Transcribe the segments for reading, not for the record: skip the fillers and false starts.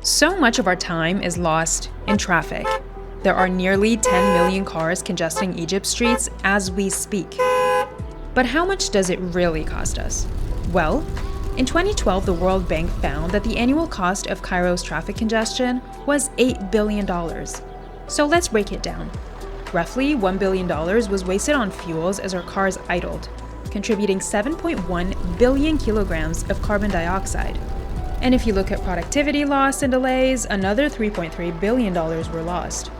So much of our time is lost in traffic. There are nearly 10 million cars congesting Egypt's streets as we speak. But how much does it really cost us? Well, in 2012, the World Bank found that the annual cost of Cairo's traffic congestion was $8 billion. So let's break it down. Roughly $1 billion was wasted on fuels as our cars idled, contributing 7.1 billion kilograms of carbon dioxide. And if you look at productivity loss and delays, another $3.3 billion were lost.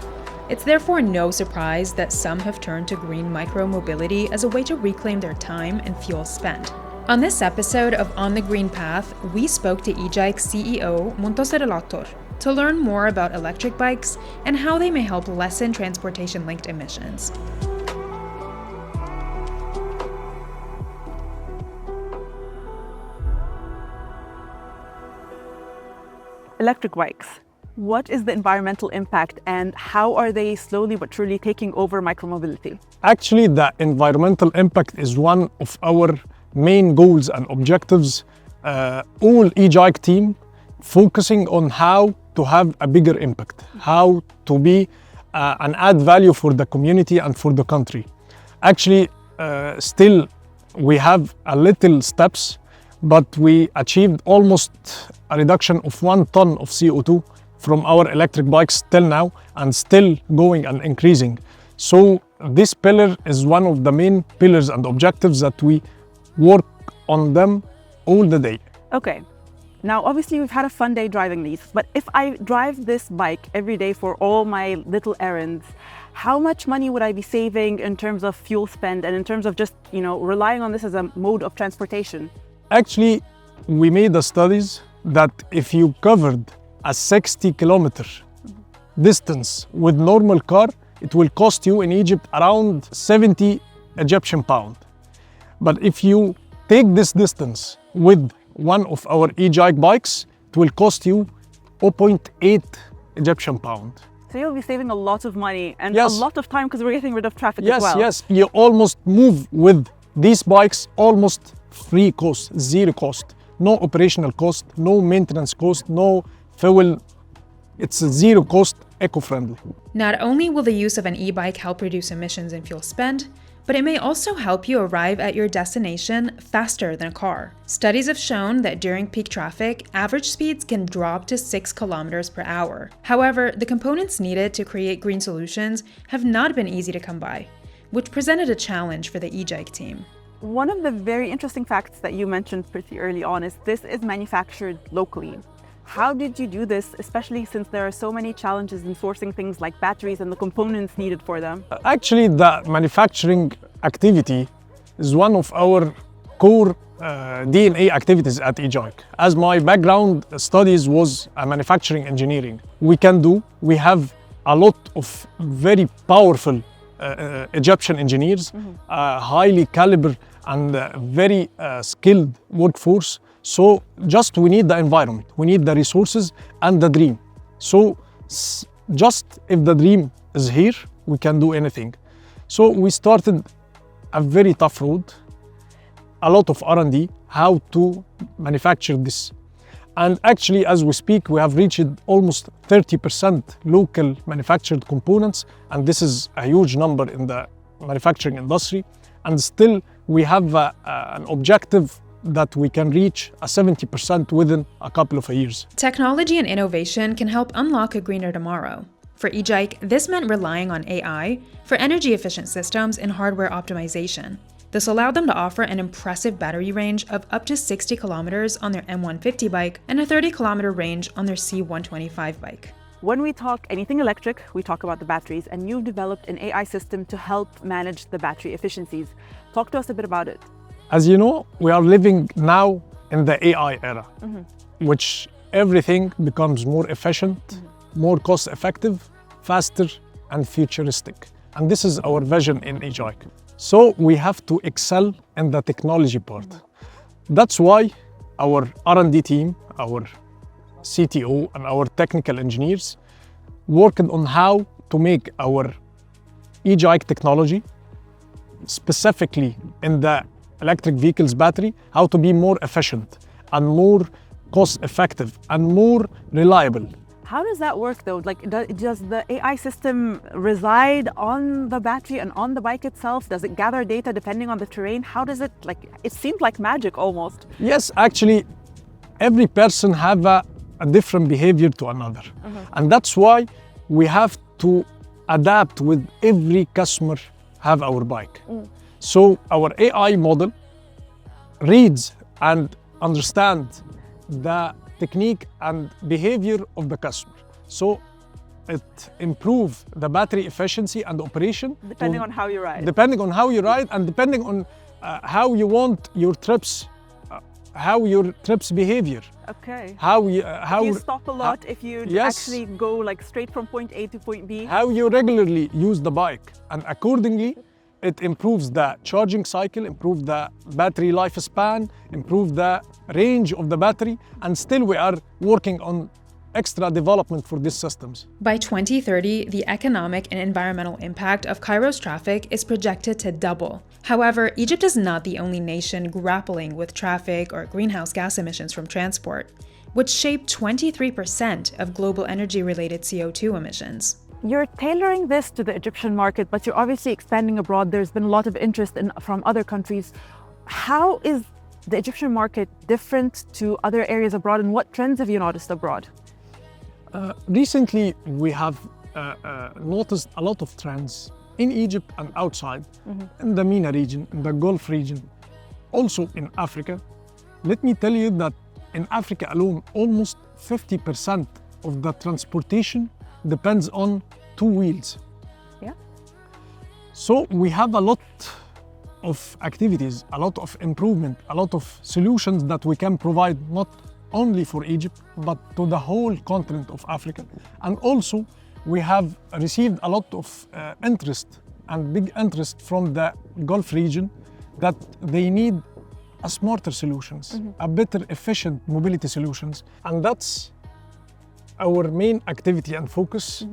It's therefore no surprise that some have turned to green micromobility as a way to reclaim their time and fuel spent. On this episode of On the Green Path, we spoke to Egike CEO Montaser El-Attar to learn more about electric bikes and how they may help lessen transportation-linked emissions. Electric bikes. What is the environmental impact and how are they slowly but surely taking over micromobility? Actually, the environmental impact is one of our main goals and objectives. All Egike team focusing on how to have a bigger impact, how to be and add value for the community and for the country. Actually, still we have a little steps, but we achieved almost a reduction of 1 ton of CO2 from our electric bikes till now, and still going and increasing. So this pillar is one of the main pillars and objectives that we work on them all the day. Okay, now obviously we've had a fun day driving these, but if I drive this bike every day for all my little errands, how much money would I be saving in terms of fuel spend and in terms of just, relying on this as a mode of transportation? Actually, we made the studies that if you covered a 60-kilometer distance with normal car, it will cost you in Egypt around 70 Egyptian pound. But if you take this distance with one of our Egike bikes, it will cost you 0.8 Egyptian pound. So you'll be saving a lot of money and Yes. a lot of time because we're getting rid of traffic as well. Yes, you almost move with these bikes almost free cost, zero cost, no operational cost, no maintenance cost, no fuel. It's a zero cost, eco-friendly. Not only will the use of an e-bike help reduce emissions and fuel spend, but it may also help you arrive at your destination faster than a car. Studies have shown that during peak traffic, average speeds can drop to 6 kilometers per hour. However, the components needed to create green solutions have not been easy to come by, which presented a challenge for the Egike team. One of the very interesting facts that you mentioned pretty early on is this is manufactured locally. How did you do this, especially since there are so many challenges in sourcing things like batteries and the components needed for them? Actually, the manufacturing activity is one of our core DNA activities at Egike. As my background studies was manufacturing engineering, we have a lot of very powerful Egyptian engineers, highly caliber and very skilled workforce. So just we need the environment, we need the resources and the dream. So just if the dream is here, we can do anything. So we started a very tough road, a lot of R&D, how to manufacture this. And actually, as we speak, we have reached almost 30% local manufactured components, and this is a huge number in the manufacturing industry. And still, we have an objective that we can reach a 70% within a couple of years. Technology and innovation can help unlock a greener tomorrow. For Egike, this meant relying on AI for energy-efficient systems and hardware optimization. This allowed them to offer an impressive battery range of up to 60 kilometers on their M150 bike and a 30-kilometer range on their C125 bike. When we talk anything electric, we talk about the batteries, and you've developed an AI system to help manage the battery efficiencies. Talk to us a bit about it. As you know, we are living now in the AI era, which everything becomes more efficient, more cost-effective, faster, and futuristic. And this is our vision in Egike. So we have to excel in the technology part. That's why our R&D team, our CTO, and our technical engineers worked on how to make our Egike technology, specifically in the electric vehicles battery, how to be more efficient and more cost effective, and more reliable. How does that work though? Like, does the AI system reside on the battery and on the bike itself? Does it gather data depending on the terrain? How does it, like, it seems like magic almost. Yes, actually, every person have a different behavior to another. And that's why we have to adapt with every customer have our bike. So our AI model reads and understands the technique and behavior of the customer. So it improves the battery efficiency and operation. Depending on how you ride. Depending on how you ride and depending on how you want your trips, how your trips behavior. Okay. How you stop a lot if you yes. actually go like straight from point A to point B. How you regularly use the bike, and accordingly it improves the charging cycle, improves the battery lifespan, improves the range of the battery, and still we are working on extra development for these systems. By 2030, the economic and environmental impact of Cairo's traffic is projected to double. However, Egypt is not the only nation grappling with traffic or greenhouse gas emissions from transport, which shape 23% of global energy-related CO2 emissions. You're tailoring this to the Egyptian market, but you're obviously expanding abroad. There's been a lot of interest from other countries. How is the Egyptian market different to other areas abroad, and what trends have you noticed abroad? Recently, we have noticed a lot of trends in Egypt and outside, in the MENA region, in the Gulf region, also in Africa. Let me tell you that in Africa alone, almost 50% of the transportation depends on two wheels. Yeah. So we have a lot of activities, a lot of improvement, a lot of solutions that we can provide not only for Egypt, but to the whole continent of Africa. And also, we have received a lot of interest and big interest from the Gulf region that they need a smarter solutions, a better efficient mobility solutions. And that's our main activity and focus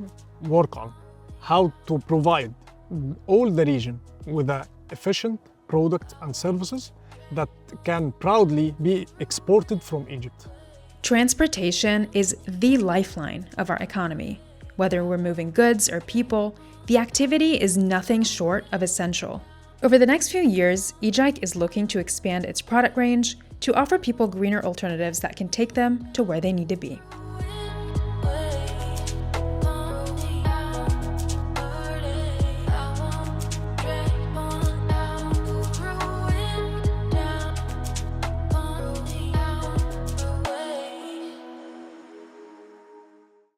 work on, how to provide all the region with an efficient product and services that can proudly be exported from Egypt. Transportation is the lifeline of our economy. Whether we're moving goods or people, the activity is nothing short of essential. Over the next few years, Egike is looking to expand its product range to offer people greener alternatives that can take them to where they need to be.